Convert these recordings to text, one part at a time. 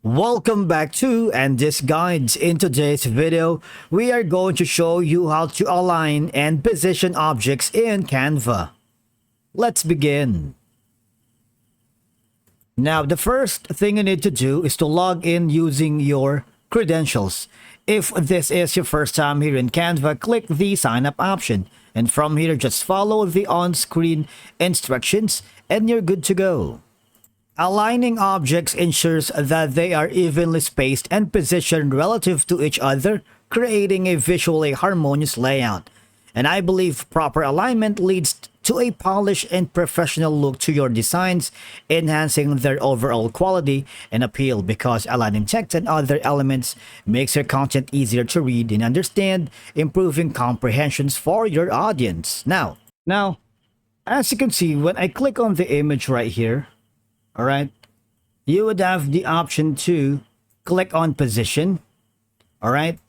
Welcome back to and this guides. In today's video, we are going to show you how to align and position objects in Canva. Let's begin. Now, the first thing you need to do is to log in using your credentials. If this is your first time here in Canva, click the sign up option. And from here, just follow the on-screen instructions and you're good to go. Aligning objects ensures that they are evenly spaced and positioned relative to each other, creating a visually harmonious layout. And I believe proper alignment leads to a polished and professional look to your designs, enhancing their overall quality and appeal because aligning text and other elements makes your content easier to read and understand, improving comprehensions for your audience. Now, as you can see, when I click on the image right here, all right, you would have the option to click on position. All right,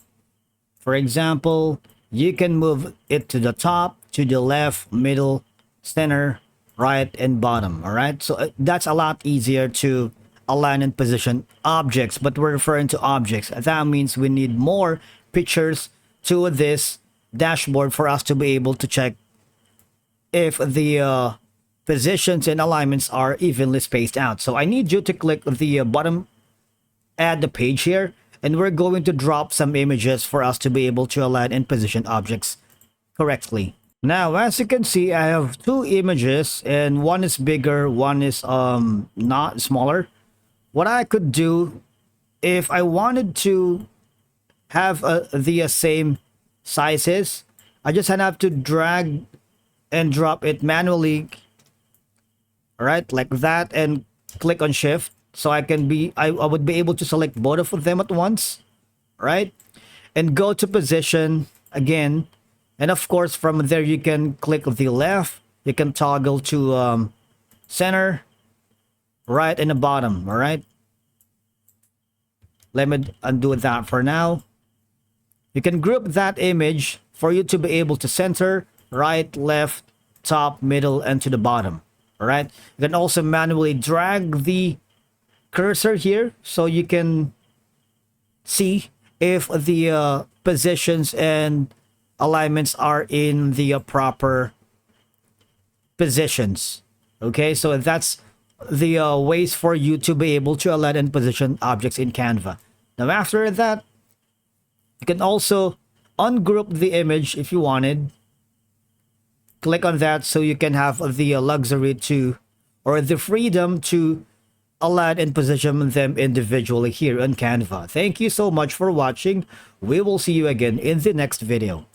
for example, you can move it to the top, to the left, middle, center, right, and bottom. All right, so that's a lot easier to align and position objects, but we're referring to objects. That means we need more pictures to this dashboard for us to be able to check if the positions and alignments are evenly spaced out. So I need you to click the bottom, add the page here, and we're going to drop some images for us to be able to align and position objects correctly. Now, as you can see, I have two images and one is bigger, one is not smaller. What I could do if I wanted to have the same sizes, I just have to drag and drop it manually. All right, like that, and click on shift so I would be able to select both of them at once, right? And go to position again, and of course from there you can click the left, you can toggle to center, right, and the bottom. All right, let me undo that for now. You can group that image for you to be able to center, right, left, top, middle, and to the bottom. All right, you can also manually drag the cursor here so you can see if the positions and alignments are in the proper positions. Okay, so that's the ways for you to be able to align and position objects in Canva. Now after that, you can also ungroup the image if you wanted. Click on that so you can have the luxury to, or the freedom to align and position them individually here on Canva. Thank you so much for watching. We will see you again in the next video.